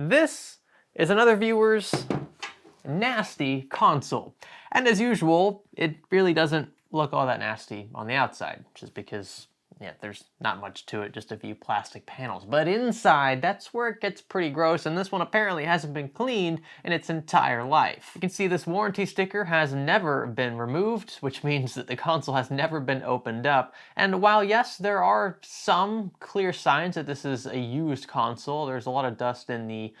This is another viewer's nasty console. And as usual, it really doesn't look all that nasty on the outside, just because, yeah, there's not much to it, just a few plastic panels. But inside, that's where it gets pretty gross, and this one apparently hasn't been cleaned in its entire life. You can see this warranty sticker has never been removed, which means that the console has never been opened up. And while yes, there are some clear signs that this is a used console, there's a lot of dust in the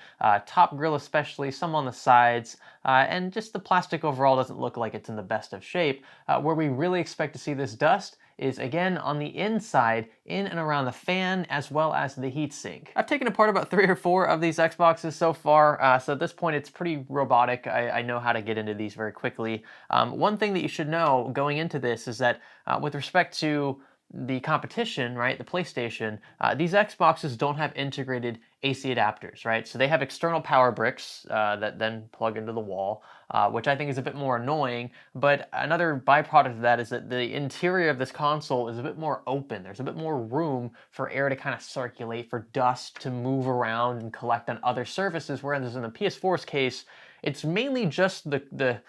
top grille especially, some on the sides, and just the plastic overall doesn't look like it's in the best of shape. Where we really expect to see this dust is again on the inside, in and around the fan, as well as the heatsink. I've taken apart about 3 or 4 of these Xboxes so far, so at this point it's pretty robotic. I know how to get into these very quickly. One thing that you should know going into this is that with respect to the competition, right, the PlayStation, these Xboxes don't have integrated AC adapters, right? So they have external power bricks that then plug into the wall, which I think is a bit more annoying. But another byproduct of that is that the interior of this console is a bit more open. There's a bit more room for air to kind of circulate, for dust to move around and collect on other surfaces, whereas in the PS4's case, it's mainly just the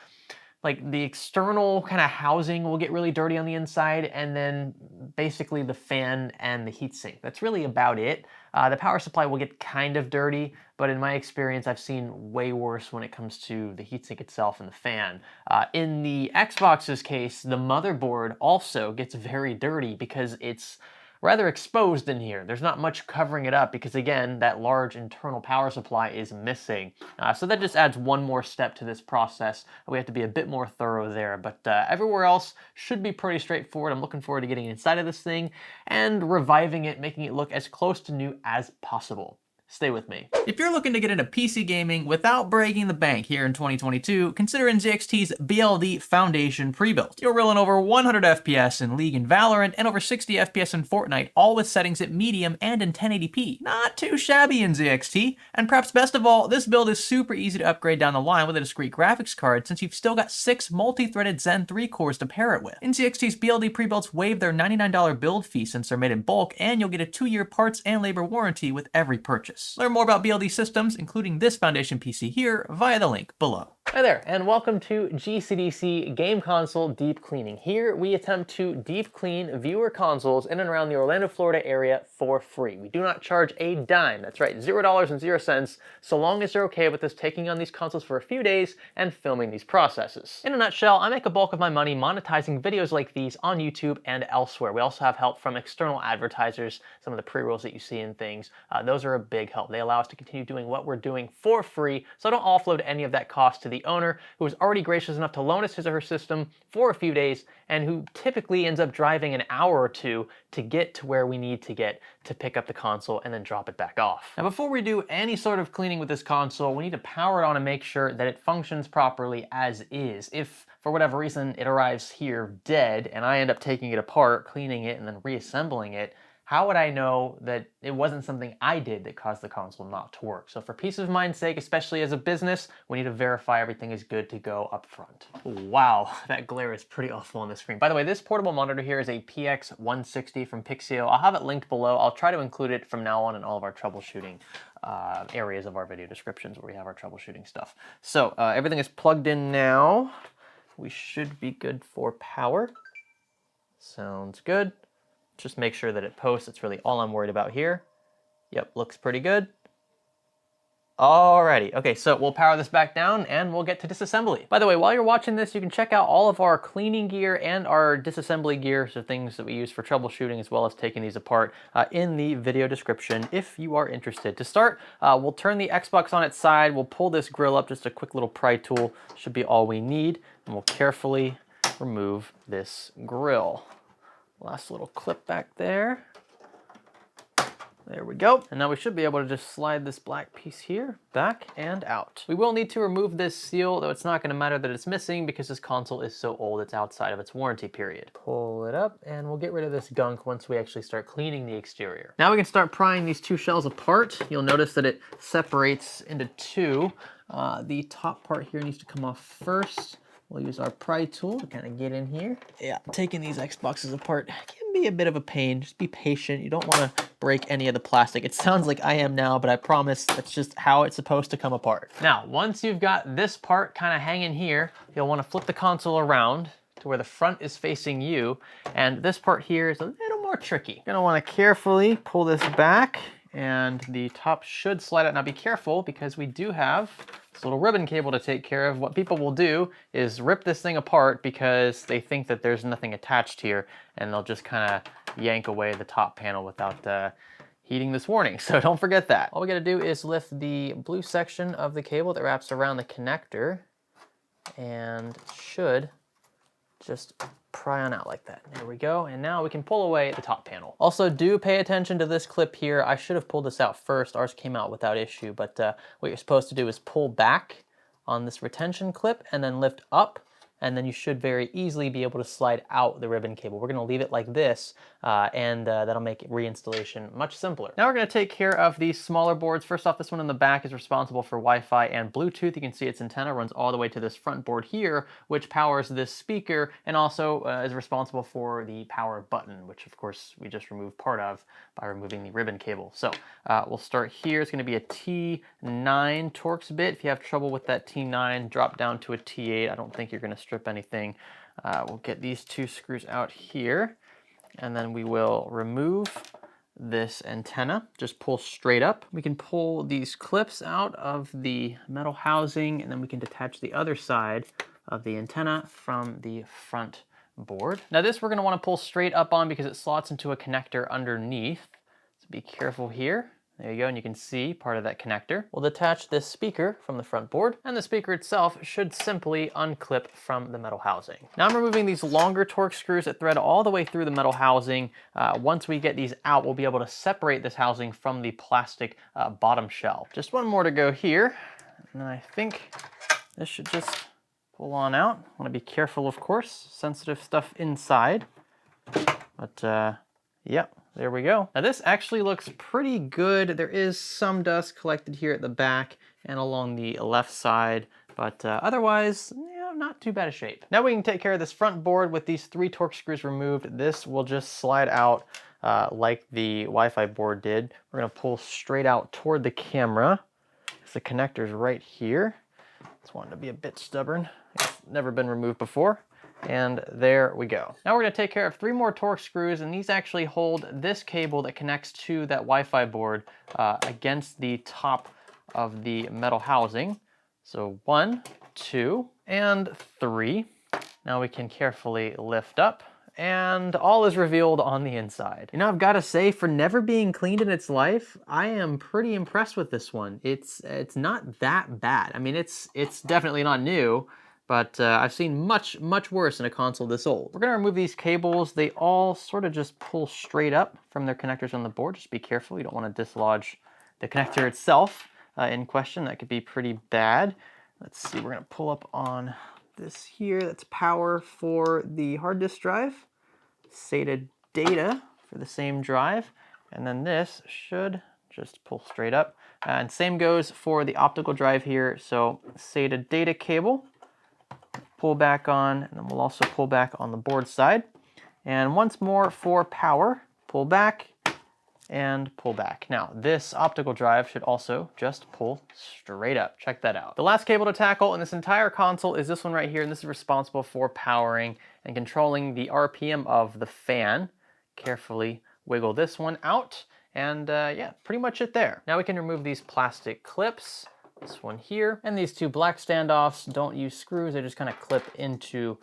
external kind of housing will get really dirty on the inside, and then basically the fan and the heatsink. That's really about it. The power supply will get kind of dirty, but in my experience, I've seen way worse when it comes to the heatsink itself and the fan. In the Xbox's case, the motherboard also gets very dirty because it's rather exposed in here. There's not much covering it up because, again, that large internal power supply is missing. So that just adds one more step to this process. We have to be a bit more thorough there, but everywhere else should be pretty straightforward. I'm looking forward to getting inside of this thing and reviving it, making it look as close to new as possible. Stay with me. If you're looking to get into PC gaming without breaking the bank here in 2022, consider NZXT's BLD Foundation pre-built. You're rolling over 100 FPS in League and Valorant and over 60 FPS in Fortnite, all with settings at medium and in 1080p. Not too shabby in NZXT. And perhaps best of all, this build is super easy to upgrade down the line with a discrete graphics card since you've still got 6 multi-threaded Zen 3 cores to pair it with. NZXT's BLD pre-builts waive their $99 build fee since they're made in bulk, and you'll get a 2-year parts and labor warranty with every purchase. Learn more about BLD systems, including this Foundation PC here, via the link below. Hi there, and welcome to GCDC Game Console Deep Cleaning. Here we attempt to deep clean viewer consoles in and around the Orlando, Florida area for free. We do not charge a dime. That's right, $0 and 0 cents, so long as you're okay with us taking on these consoles for a few days and filming these processes. In a nutshell, I make a bulk of my money monetizing videos like these on YouTube and elsewhere. We also have help from external advertisers, some of the pre-rolls that you see in things. Those are a big help. They allow us to continue doing what we're doing for free, so I don't offload any of that cost to the owner, who is already gracious enough to loan us his or her system for a few days, and who typically ends up driving an hour or two to get to where we need to get to pick up the console and then drop it back off. Now, before we do any sort of cleaning with this console, we need to power it on and make sure that it functions properly as is. If for whatever reason it arrives here dead and I end up taking it apart, cleaning it, and then reassembling it, how would I know that it wasn't something I did that caused the console not to work? So for peace of mind's sake, especially as a business, we need to verify everything is good to go up front. Wow, that glare is pretty awful on the screen. By the way, this portable monitor here is a PX160 from Pixio. I'll have it linked below. I'll try to include it from now on in all of our troubleshooting areas of our video descriptions where we have our troubleshooting stuff. So everything is plugged in now. We should be good for power. Sounds good. Just make sure that it posts. That's really all I'm worried about here. Yep, looks pretty good. Alrighty, okay, so we'll power this back down and we'll get to disassembly. By the way, while you're watching this, you can check out all of our cleaning gear and our disassembly gear, so things that we use for troubleshooting as well as taking these apart, in the video description if you are interested. To start, we'll turn the Xbox on its side, we'll pull this grill up, just a quick little pry tool, should be all we need, and we'll carefully remove this grill. Last little clip back there. There we go. And now we should be able to just slide this black piece here back and out. We will need to remove this seal, though it's not going to matter that it's missing because this console is so old it's outside of its warranty period. Pull it up and we'll get rid of this gunk once we actually start cleaning the exterior. Now we can start prying these two shells apart. You'll notice that it separates into two. The top part here needs to come off first. We'll use our pry tool to kind of get in here. Yeah, taking these Xboxes apart can be a bit of a pain. Just be patient. You don't want to break any of the plastic. It sounds like I am now, but I promise that's just how it's supposed to come apart. Now, once you've got this part kind of hanging here, you'll want to flip the console around to where the front is facing you, and this part here is a little more tricky. You're gonna want to carefully pull this back, and the top should slide out. Now be careful, because we do have this little ribbon cable to take care of. What people will do is rip this thing apart because they think that there's nothing attached here, and they'll just kind of yank away the top panel without heeding this warning. So don't forget that. All we gotta do is lift the blue section of the cable that wraps around the connector, and it should just pry on out like that. There we go. And now we can pull away the top panel. Also, do pay attention to this clip here. I should have pulled this out first. Ours came out without issue, but what you're supposed to do is pull back on this retention clip and then lift up, and then you should very easily be able to slide out the ribbon cable. We're gonna leave it like this, and that'll make reinstallation much simpler. Now we're gonna take care of these smaller boards. First off, this one in the back is responsible for Wi-Fi and Bluetooth. You can see its antenna runs all the way to this front board here, which powers this speaker, and also is responsible for the power button, which of course we just removed part of by removing the ribbon cable. So we'll start here. It's gonna be a T9 Torx bit. If you have trouble with that T9, drop down to a T8. I don't think you're gonna strip anything. We'll get these two screws out here, and then we will remove this antenna. Just pull straight up. We can pull these clips out of the metal housing, and then we can detach the other side of the antenna from the front board. Now this we're going to want to pull straight up on because it slots into a connector underneath. So be careful here. There you go, and you can see part of that connector. We'll detach this speaker from the front board, and the speaker itself should simply unclip from the metal housing. Now I'm removing these longer Torx screws that thread all the way through the metal housing. Once we get these out, we'll be able to separate this housing from the plastic bottom shell. Just one more to go here, and I think this should just pull on out. I want to be careful, of course, sensitive stuff inside, but yep. There we go. Now this actually looks pretty good. There is some dust collected here at the back and along the left side, but otherwise, yeah, not too bad a shape. Now we can take care of this front board with these 3 Torx screws removed. This will just slide out like the Wi-Fi board did. We're gonna pull straight out toward the camera. The connector's right here. It's wanting to be a bit stubborn. It's never been removed before. And there we go. Now we're gonna take care of 3 more Torx screws, and these actually hold this cable that connects to that Wi-Fi board against the top of the metal housing. So 1, 2, and 3. Now we can carefully lift up, and all is revealed on the inside. You know, I've gotta say, for never being cleaned in its life, I am pretty impressed with this one. It's not that bad. I mean, it's definitely not new, but I've seen much worse in a console this old. We're gonna remove these cables. They all sort of just pull straight up from their connectors on the board. Just be careful, you don't wanna dislodge the connector itself in question. That could be pretty bad. Let's see, we're gonna pull up on this here. That's power for the hard disk drive, SATA data for the same drive, and then this should just pull straight up. And same goes for the optical drive here. So SATA data cable, pull back on, and then we'll also pull back on the board side. And once more for power, pull back and pull back. Now, this optical drive should also just pull straight up. Check that out. The last cable to tackle in this entire console is this one right here, and this is responsible for powering and controlling the RPM of the fan. Carefully wiggle this one out, and yeah, pretty much it there. Now we can remove these plastic clips. This one here, and these 2 black standoffs don't use screws, they just kind of clip into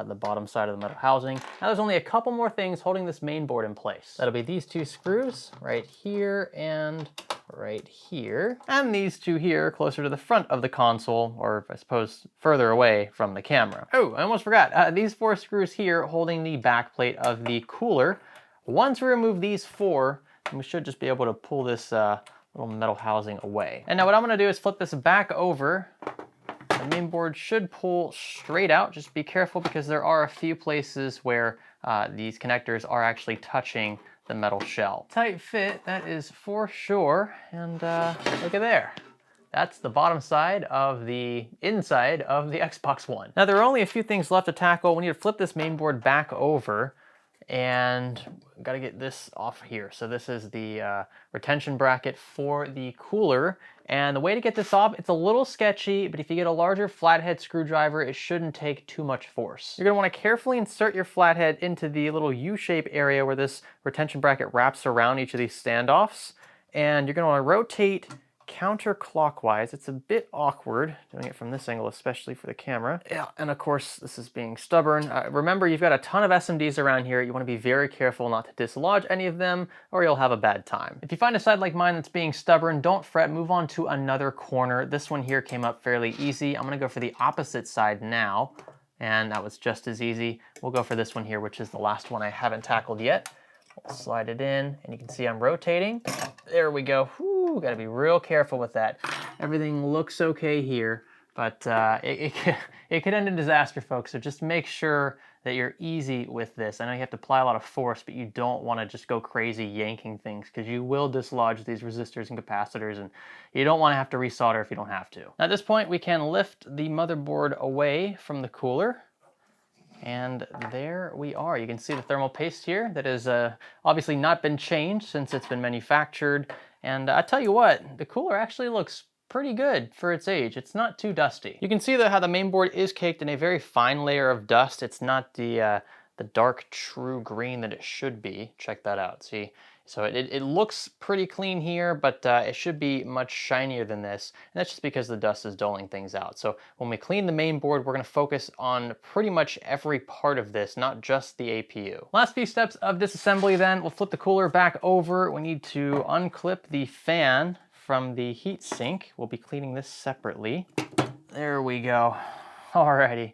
the bottom side of the metal housing. Now there's only a couple more things holding this main board in place. That'll be these 2 screws right here and right here, and these 2 here closer to the front of the console, or I suppose further away from the camera. Oh, I almost forgot, these 4 screws here holding the back plate of the cooler. Once we remove these 4, we should just be able to pull this little metal housing away. And now what I'm gonna do is flip this back over. The main board should pull straight out. Just be careful because there are a few places where these connectors are actually touching the metal shell. Tight fit, that is for sure. And look at there. That's the bottom side of the inside of the Xbox One. Now there are only a few things left to tackle. We need to flip this main board back over, And got to get this off here. So this is the retention bracket for the cooler. And the way to get this off, it's a little sketchy, but if you get a larger flathead screwdriver, it shouldn't take too much force. You're gonna wanna carefully insert your flathead into the little U-shape area where this retention bracket wraps around each of these standoffs. And you're gonna wanna rotate counterclockwise. It's a bit awkward doing it from this angle, especially for the camera. Yeah, and of course, this is being stubborn. Remember, you've got a ton of SMDs around here. You want to be very careful not to dislodge any of them, or you'll have a bad time. If you find a side like mine that's being stubborn, don't fret, move on to another corner. This one here came up fairly easy. I'm gonna go for the opposite side now, and that was just as easy. We'll go for this one here, which is the last one I haven't tackled yet. We'll slide it in, and you can see I'm rotating. There we go. Whew, gotta be real careful with that. Everything looks okay here, but it could end in disaster, folks. So just make sure that you're easy with this. I know you have to apply a lot of force, but you don't want to just go crazy yanking things, because you will dislodge these resistors and capacitors, and you don't want to have to resolder if you don't have to. Now, at this point, we can lift the motherboard away from the cooler. And there we are. You can see the thermal paste here that has obviously not been changed since it's been manufactured. And I tell you what, the cooler actually looks pretty good for its age. It's not too dusty. You can see how the mainboard is caked in a very fine layer of dust. It's not the dark true green that it should be. Check that out, see? So it looks pretty clean here, but it should be much shinier than this. And that's just because the dust is dulling things out. So when we clean the main board, we're gonna focus on pretty much every part of this, not just the APU. Last few steps of disassembly then, we'll flip the cooler back over. We need to unclip the fan from the heat sink. We'll be cleaning this separately. There we go. Alrighty.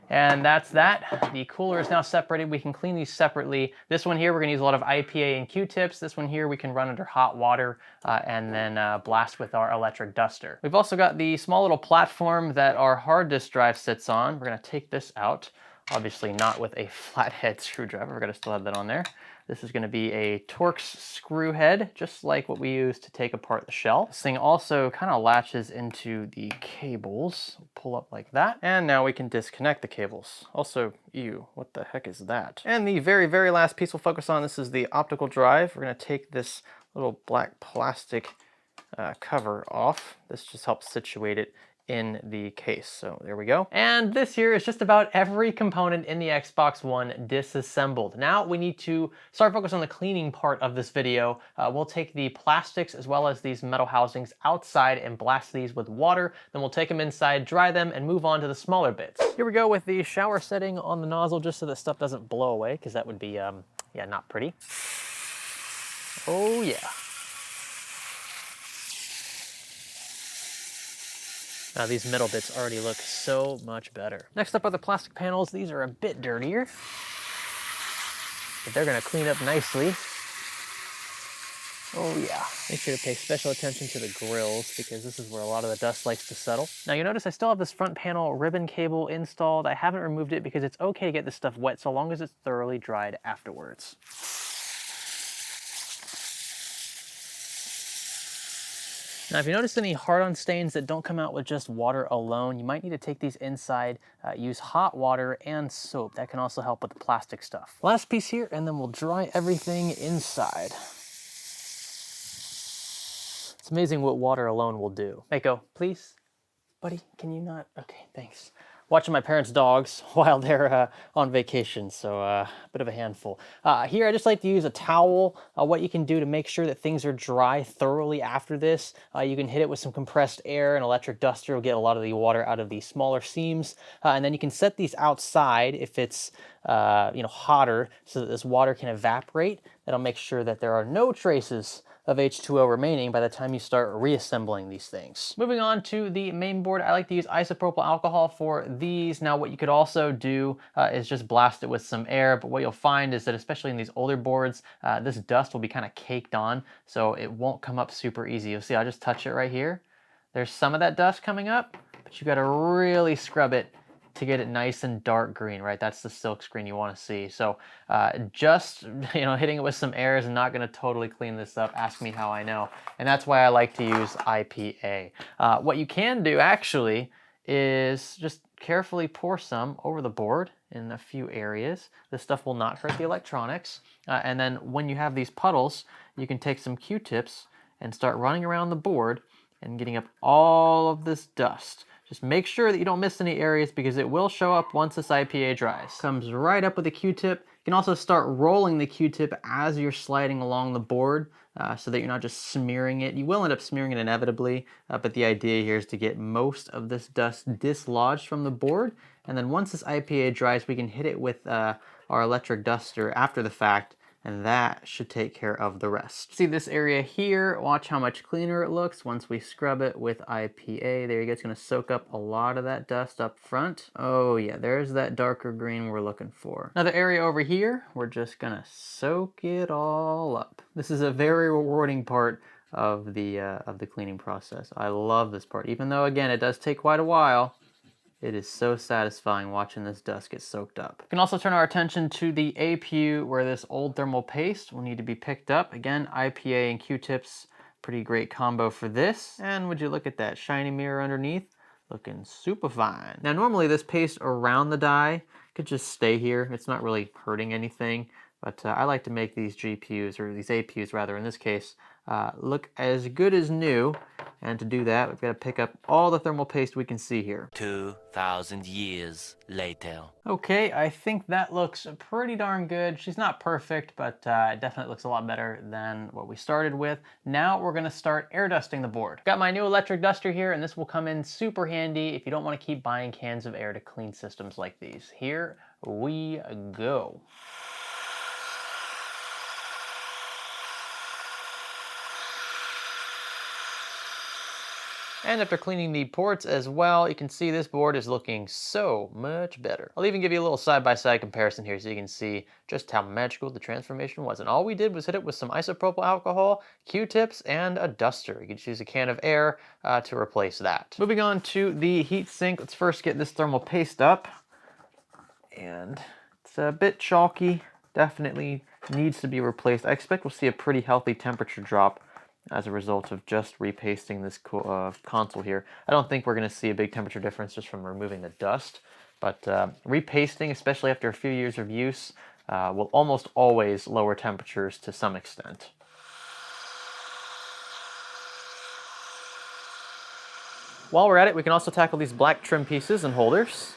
And that's that. The cooler is now separated. We can clean these separately. This one here, we're gonna use a lot of IPA and Q-tips. This one here, we can run under hot water and then blast with our electric duster. We've also got the small little platform that our hard disk drive sits on. We're gonna take this out. Obviously not with a flathead screwdriver. We're gonna still have that on there. This is gonna be a Torx screw head, just like what we use to take apart the shell. This thing also kind of latches into the cables. Pull up like that. And now we can disconnect the cables. Also, ew, what the heck is that? And the very, very last piece we'll focus on, this is the optical drive. We're gonna take this little black plastic cover off. This just helps situate it in the case. So there we go. And this here is just about every component in the Xbox One disassembled. Now we need to start focus on the cleaning part of this video. We'll take the plastics as well as these metal housings outside and blast these with water. Then we'll take them inside, dry them, and move on to the smaller bits. Here we go with the shower setting on the nozzle just so that stuff doesn't blow away, because that would be, yeah, not pretty. Oh yeah. Now these metal bits already look so much better. Next up are the plastic panels. These are a bit dirtier, but they're gonna clean up nicely. Oh yeah. Make sure to pay special attention to the grills, because this is where a lot of the dust likes to settle. Now you notice I still have this front panel ribbon cable installed. I haven't removed it because it's okay to get this stuff wet so long as it's thoroughly dried afterwards. Now, if you notice any hard-on stains that don't come out with just water alone, you might need to take these inside, use hot water and soap. That can also help with the plastic stuff. Last piece here, and then we'll dry everything inside. It's amazing what water alone will do. Mako, please? Buddy, can you not? Okay, thanks. Watching my parents' dogs while they're on vacation, so a bit of a handful. Here, I just like to use a towel. What you can do to make sure that things are dry thoroughly after this, you can hit it with some compressed air. An electric duster will get a lot of the water out of the smaller seams, and then you can set these outside if it's hotter, so that this water can evaporate. That'll make sure that there are no traces of H2O remaining by the time you start reassembling these things. Moving on to the main board, I like to use isopropyl alcohol for these. Now what you could also do is just blast it with some air, but what you'll find is that especially in these older boards, this dust will be kind of caked on, so it won't come up super easy. You'll see I'll just touch it right here. There's some of that dust coming up, but you gotta really scrub it to get it nice and dark green, right? That's the silk screen you want to see. So just hitting it with some air is not going to totally clean this up. Ask me how I know. And that's why I like to use IPA. What you can do actually is just carefully pour some over the board in a few areas. This stuff will not hurt the electronics. And then when you have these puddles, you can take some Q-tips and start running around the board and getting up all of this dust. Just make sure that you don't miss any areas because it will show up once this IPA dries. Comes right up with a Q-tip. You can also start rolling the Q-tip as you're sliding along the board so that you're not just smearing it. You will end up smearing it inevitably, but the idea here is to get most of this dust dislodged from the board. And then once this IPA dries, we can hit it with our electric duster after the fact, and that should take care of the rest. See this area here? Watch how much cleaner it looks once we scrub it with IPA. There you go, it's gonna soak up a lot of that dust up front. Oh yeah, there's that darker green we're looking for. Another area over here, we're just gonna soak it all up. This is a very rewarding part of the cleaning process. I love this part, even though again, it does take quite a while. It is so satisfying watching this dust get soaked up. We can also turn our attention to the APU where this old thermal paste will need to be picked up. Again, IPA and Q-tips, pretty great combo for this. And would you look at that shiny mirror underneath? Looking super fine. Now normally this paste around the die could just stay here. It's not really hurting anything, but I like to make these GPUs, or these APUs rather in this case, look as good as new. And to do that, we've got to pick up all the thermal paste we can see here. 2,000 years later. Okay, I think that looks pretty darn good. She's not perfect, but it definitely looks a lot better than what we started with. Now we're gonna start air dusting the board. Got my new electric duster here, and this will come in super handy if you don't want to keep buying cans of air to clean systems like these. Here we go. And after cleaning the ports as well, you can see this board is looking so much better. I'll even give you a little side-by-side comparison here so you can see just how magical the transformation was. And all we did was hit it with some isopropyl alcohol, Q-tips, and a duster. You could choose a can of air to replace that. Moving on to the heat sink, let's first get this thermal paste up. And it's a bit chalky, definitely needs to be replaced. I expect we'll see a pretty healthy temperature drop as a result of just repasting this console here. I don't think we're going to see a big temperature difference just from removing the dust, but repasting, especially after a few years of use, will almost always lower temperatures to some extent. While we're at it, we can also tackle these black trim pieces and holders.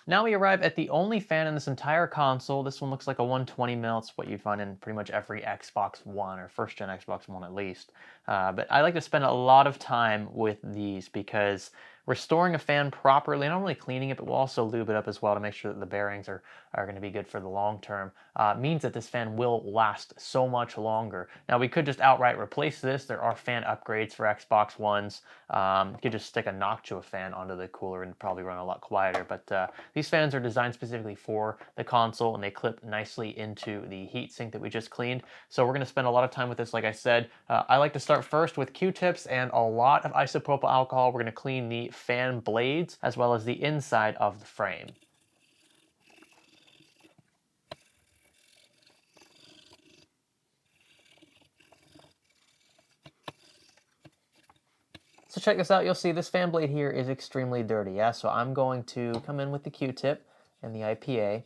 Now we arrive at the only fan in this entire console. This one looks like a 120 mil. It's what you'd find in pretty much every Xbox One, or first gen Xbox One at least. But I like to spend a lot of time with these because restoring a fan properly, not only cleaning it, but we'll also lube it up as well to make sure that the bearings are going to be good for the long term, means that this fan will last so much longer. Now we could just outright replace this. There are fan upgrades for Xbox Ones. You could just stick a Noctua fan onto the cooler and probably run a lot quieter, but these fans are designed specifically for the console and they clip nicely into the heatsink that we just cleaned. So we're going to spend a lot of time with this, like I said. I like to start first with Q-tips and a lot of isopropyl alcohol. We're going to clean the fan blades as well as the inside of the frame. So check this out, you'll see this fan blade here is extremely dirty, yeah? So I'm going to come in with the Q-tip and the IPA.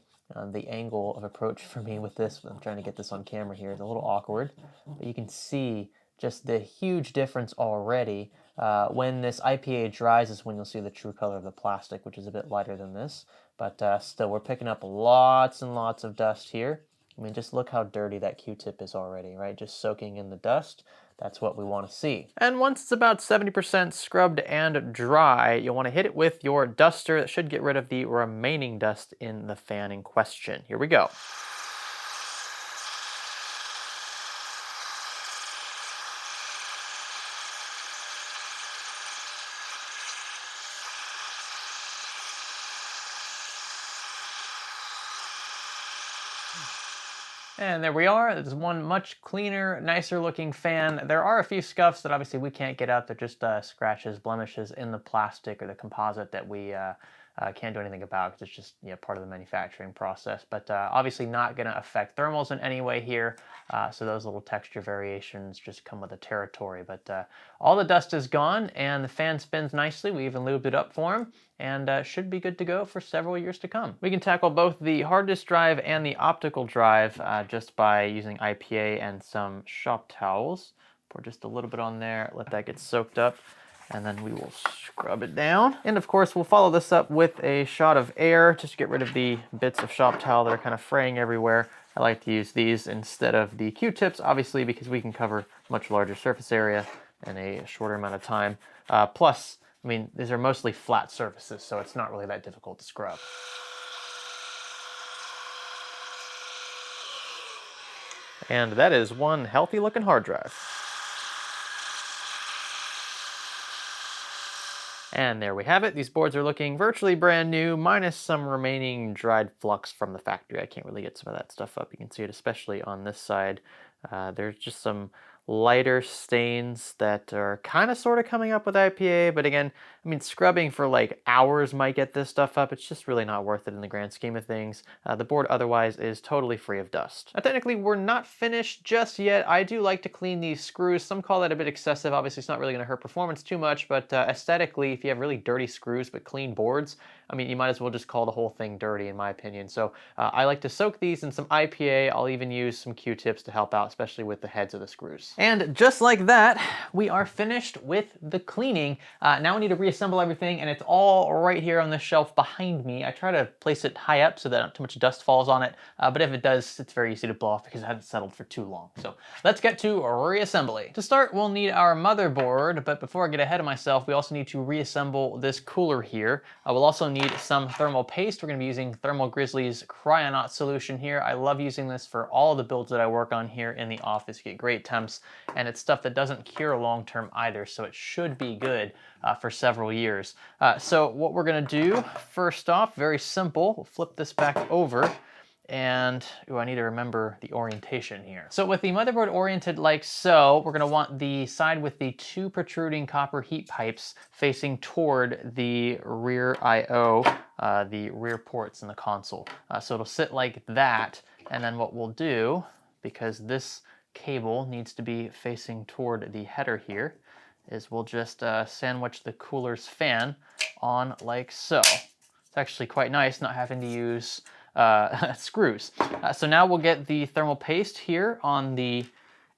The angle of approach for me with this, I'm trying to get this on camera here, is a little awkward, but you can see just the huge difference already. When this IPA dries is when you'll see the true color of the plastic, which is a bit lighter than this, but still we're picking up lots and lots of dust here. I mean, just look how dirty that Q-tip is already, right? Just soaking in the dust. That's what we want to see. And once it's about 70% scrubbed and dry, you'll want to hit it with your duster. That should get rid of the remaining dust in the fan in question. Here we go. And there we are. There's one much cleaner, nicer looking fan. There are a few scuffs that obviously we can't get out. They're just scratches, blemishes in the plastic or the composite that we Can't do anything about because it's just part of the manufacturing process. But obviously not going to affect thermals in any way here. So those little texture variations just come with the territory. But all the dust is gone and the fan spins nicely. We even lubed it up for him and should be good to go for several years to come. We can tackle both the hard disk drive and the optical drive just by using IPA and some shop towels. Pour just a little bit on there, let that get soaked up, and then we will scrub it down. And of course, we'll follow this up with a shot of air just to get rid of the bits of shop towel that are kind of fraying everywhere. I like to use these instead of the Q-tips, obviously, because we can cover much larger surface area in a shorter amount of time. Plus, I mean, these are mostly flat surfaces, so it's not really that difficult to scrub. And that is one healthy looking hard drive. And there we have it. These boards are looking virtually brand new, minus some remaining dried flux from the factory. I can't really get some of that stuff up. You can see it especially on this side. There's just some lighter stains that are kind of sort of coming up with IPA, but again, I mean, scrubbing for like hours might get this stuff up. It's just really not worth it in the grand scheme of things. The board otherwise is totally free of dust. Now, technically, we're not finished just yet. I do like to clean these screws. Some call that a bit excessive. Obviously, it's not really going to hurt performance too much, but aesthetically, if you have really dirty screws but clean boards, I mean, you might as well just call the whole thing dirty, in my opinion. So I like to soak these in some IPA. I'll even use some Q-tips to help out, especially with the heads of the screws. And just like that, we are finished with the cleaning. Now we need to reassemble everything, and it's all right here on the shelf behind me. I try to place it high up so that not too much dust falls on it, but if it does, it's very easy to blow off because it hasn't settled for too long. So let's get to reassembly. To start, we'll need our motherboard, but before I get ahead of myself, we also need to reassemble this cooler here. We'll also need some thermal paste. We're going to be using Thermal Grizzly's Cryonaut solution here. I love using this for all the builds that I work on here in the office. You get great temps, and it's stuff that doesn't cure long-term either, so it should be good for several years. So what we're going to do, first off, very simple, we'll flip this back over. And I need to remember the orientation here. So with the motherboard oriented like so, we're gonna want the side with the two protruding copper heat pipes facing toward the rear I/O, the rear ports in the console. So it'll sit like that, and then what we'll do, because this cable needs to be facing toward the header here, is we'll just sandwich the cooler's fan on like so. It's actually quite nice not having to use screws. So now we'll get the thermal paste here on the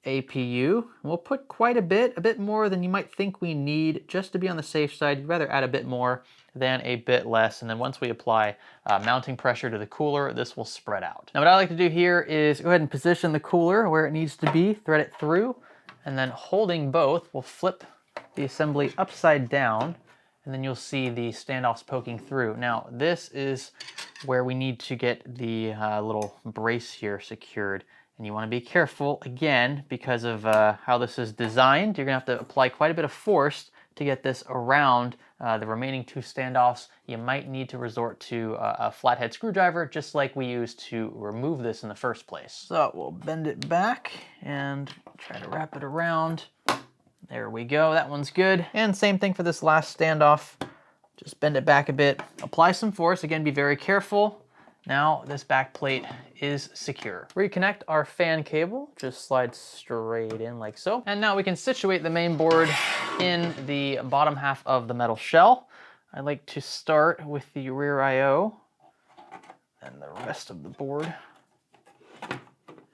APU. We'll put quite a bit more than you might think we need just to be on the safe side. You'd rather add a bit more than a bit less. And then once we apply mounting pressure to the cooler, this will spread out. Now what I like to do here is go ahead and position the cooler where it needs to be, thread it through, and then holding both, we'll flip the assembly upside down, and then you'll see the standoffs poking through. Now, this is where we need to get the little brace here secured. And you want to be careful, again, because of how this is designed. You're going to have to apply quite a bit of force to get this around the remaining two standoffs. You might need to resort to a flathead screwdriver, just like we used to remove this in the first place. So we'll bend it back and try to wrap it around. There we go, that one's good. And same thing for this last standoff. Just bend it back a bit, apply some force. Again, be very careful. Now this back plate is secure. Reconnect our fan cable, just slide straight in like so. And now we can situate the main board in the bottom half of the metal shell. I like to start with the rear I/O, and the rest of the board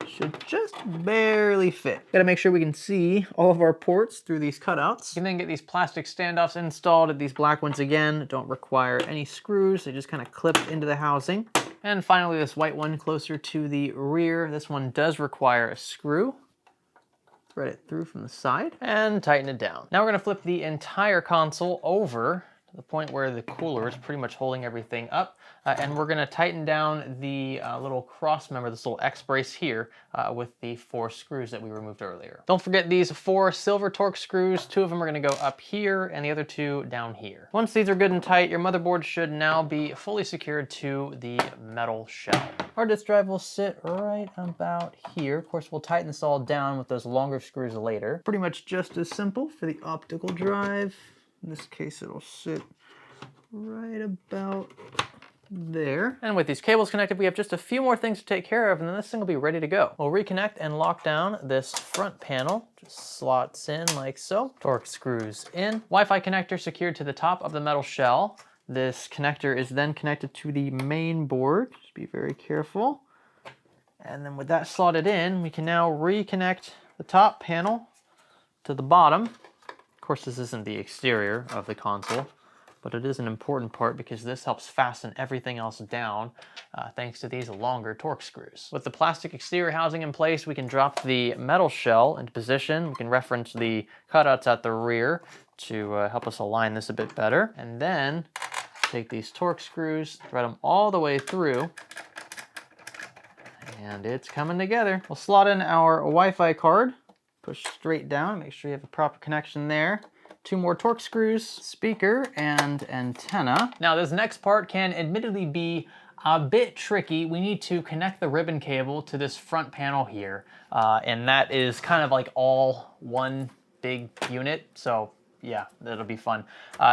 should just barely fit. Gotta make sure we can see all of our ports through these cutouts. You can then get these plastic standoffs installed. These black ones, again, don't require any screws. They just kind of clip into the housing. And finally, this white one closer to the rear. This one does require a screw. Thread it through from the side and tighten it down. Now we're gonna flip the entire console over to the point where the cooler is pretty much holding everything up. And we're gonna tighten down the little cross member, this little X brace here, with the 4 screws that we removed earlier. Don't forget these 4 silver Torx screws. 2 of them are gonna go up here and the other 2 down here. Once these are good and tight, your motherboard should now be fully secured to the metal shell. Hard disk drive will sit right about here. Of course, we'll tighten this all down with those longer screws later. Pretty much just as simple for the optical drive. In this case, it'll sit right about there. And with these cables connected, we have just a few more things to take care of, and then this thing will be ready to go. We'll reconnect and lock down this front panel. Just slots in like so. Torque screws in. Wi-Fi connector secured to the top of the metal shell. This connector is then connected to the main board. Just be very careful. And then with that slotted in, we can now reconnect the top panel to the bottom. Of course, this isn't the exterior of the console, but it is an important part because this helps fasten everything else down thanks to these longer Torque screws. With the plastic exterior housing in place, we can drop the metal shell into position. We can reference the cutouts at the rear to help us align this a bit better. And then take these Torque screws, thread them all the way through, and it's coming together. We'll slot in our Wi-Fi card, push straight down, make sure you have a proper connection there. 2 more Torque screws, speaker, and antenna. Now this next part can admittedly be a bit tricky. We need to connect the ribbon cable to this front panel here, and that is kind of like all one big unit, so yeah, that'll be fun.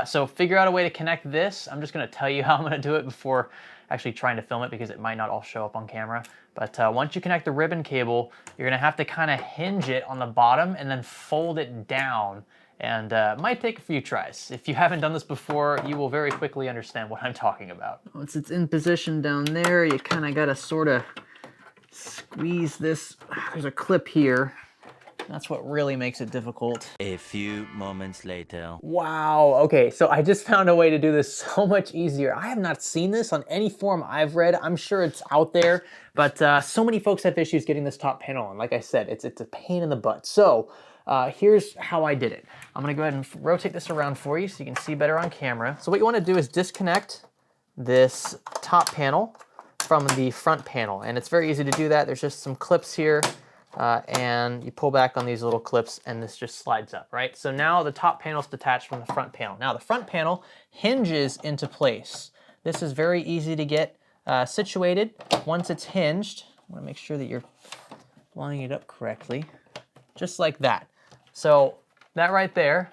So figure out a way to connect this. I'm just gonna tell you how I'm gonna do it before actually trying to film it because it might not all show up on camera. But once you connect the ribbon cable, you're gonna have to kind of hinge it on the bottom and then fold it down. And it might take a few tries. If you haven't done this before, you will very quickly understand what I'm talking about. Once it's in position down there, you kind of gotta sort of squeeze this. There's a clip here. That's what really makes it difficult. A few moments later. Wow, okay, so I just found a way to do this so much easier. I have not seen this on any forum I've read. I'm sure it's out there, but so many folks have issues getting this top panel on. Like I said, it's a pain in the butt. So here's how I did it. I'm gonna go ahead and rotate this around for you so you can see better on camera. So what you wanna do is disconnect this top panel from the front panel, and it's very easy to do that. There's just some clips here. And you pull back on these little clips and this just slides up, right? So now the top panel is detached from the front panel. Now the front panel hinges into place. This is very easy to get situated. Once it's hinged, I wanna make sure that you're lining it up correctly, just like that. So that right there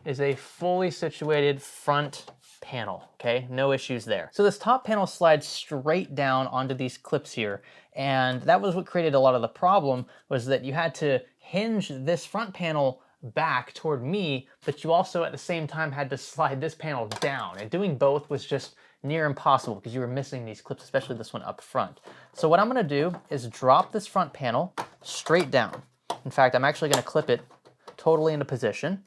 is a fully situated front panel, okay? No issues there. So this top panel slides straight down onto these clips here, and that was what created a lot of the problem, was that you had to hinge this front panel back toward me, but you also at the same time had to slide this panel down, and doing both was just near impossible because you were missing these clips, especially this one up front. So what I'm gonna do is drop this front panel straight down. In fact, I'm actually gonna clip it totally into position,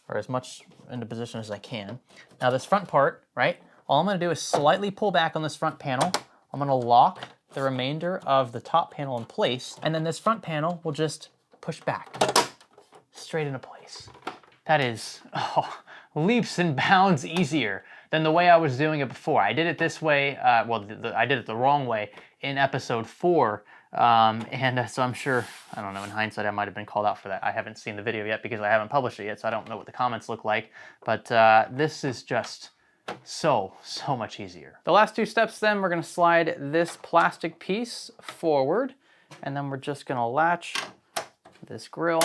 or as much into position as I can. Now this front part, right? All I'm gonna do is slightly pull back on this front panel. I'm gonna lock the remainder of the top panel in place, and then this front panel will just push back straight into place. That is leaps and bounds easier than the way I was doing it before. I did it this way, I did it the wrong way in episode 4, so I'm sure, I don't know, in hindsight I might have been called out for that. I haven't seen the video yet because I haven't published it yet, so I don't know what the comments look like, but this is just so much easier. The last 2 steps then, we're gonna slide this plastic piece forward, and then we're just gonna latch this grill,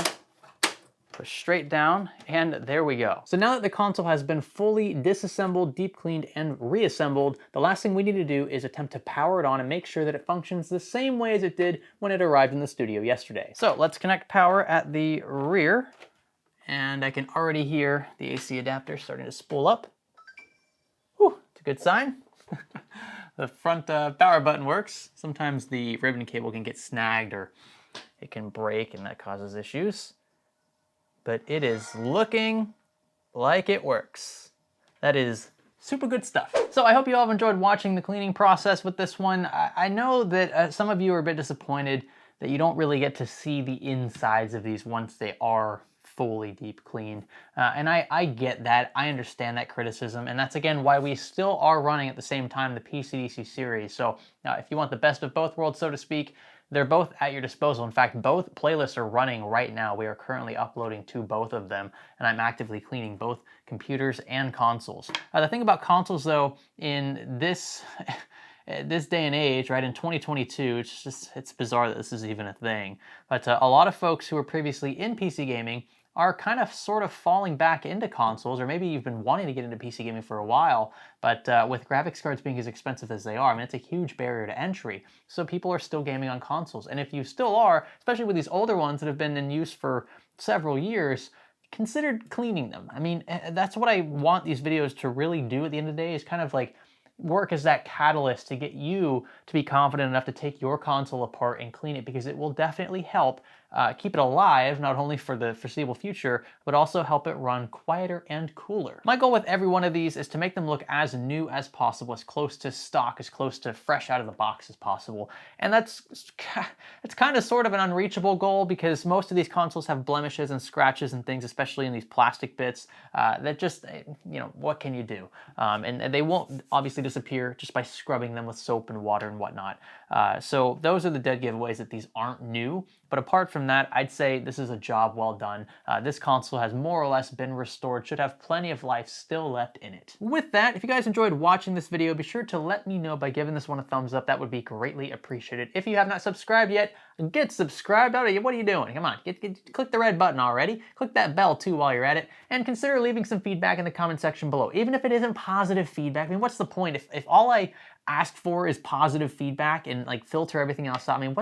push straight down, and there we go. So now that the console has been fully disassembled, deep cleaned, and reassembled, the last thing we need to do is attempt to power it on and make sure that it functions the same way as it did when it arrived in the studio yesterday. So let's connect power at the rear, and I can already hear the AC adapter starting to spool up. Whew, it's a good sign. The front power button works. Sometimes the ribbon cable can get snagged or it can break, and that causes issues. But it is looking like it works. That is super good stuff. So I hope you all have enjoyed watching the cleaning process with this one. I know that some of you are a bit disappointed that you don't really get to see the insides of these once they are fully deep cleaned. And I get that, I understand that criticism, and that's again why we still are running at the same time the PCDC series. So if you want the best of both worlds, so to speak, they're both at your disposal. In fact, both playlists are running right now. We are currently uploading to both of them, and I'm actively cleaning both computers and consoles. The thing about consoles though, in this this day and age, right, in 2022, it's bizarre that this is even a thing. But a lot of folks who were previously in PC gaming are kind of sort of falling back into consoles, or maybe you've been wanting to get into PC gaming for a while, but with graphics cards being as expensive as they are, I mean, it's a huge barrier to entry. So people are still gaming on consoles. And if you still are, especially with these older ones that have been in use for several years, consider cleaning them. I mean, that's what I want these videos to really do at the end of the day, is kind of like work as that catalyst to get you to be confident enough to take your console apart and clean it, because it will definitely help keep it alive, not only for the foreseeable future, but also help it run quieter and cooler. My goal with every one of these is to make them look as new as possible, as close to stock, as close to fresh out of the box as possible. And it's kind of sort of an unreachable goal, because most of these consoles have blemishes and scratches and things, especially in these plastic bits, that just, you know, what can you do? And they won't obviously disappear just by scrubbing them with soap and water and whatnot. So those are the dead giveaways that these aren't new. But apart from that, I'd say this is a job well done. This console has more or less been restored, should have plenty of life still left in it. With that, if you guys enjoyed watching this video, be sure to let me know by giving this one a thumbs up. That would be greatly appreciated. If you have not subscribed yet, get subscribed. What are you doing? Come on, click the red button already. Click that bell too while you're at it. And consider leaving some feedback in the comment section below. Even if it isn't positive feedback, I mean, what's the point? If all I ask for is positive feedback and like filter everything else out, I mean,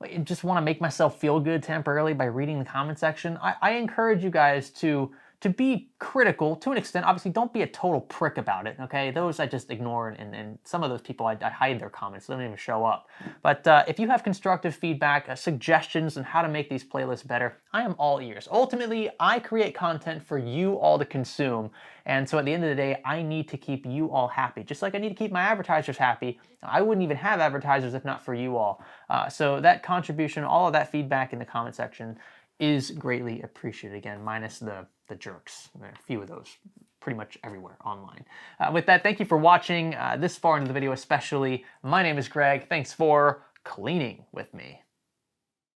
I just want to make myself feel good temporarily by reading the comment section. I encourage you guys to be critical to an extent. Obviously, don't be a total prick about it, okay? Those I just ignore, and some of those people, I hide their comments. They don't even show up. But if you have constructive feedback, suggestions on how to make these playlists better, I am all ears. Ultimately, I create content for you all to consume, and so at the end of the day, I need to keep you all happy. Just like I need to keep my advertisers happy. I wouldn't even have advertisers if not for you all. So that contribution, all of that feedback in the comment section is greatly appreciated. Again, minus the jerks. There are a few of those pretty much everywhere online. With that, thank you for watching this far into the video especially. My name is Greg. Thanks for cleaning with me.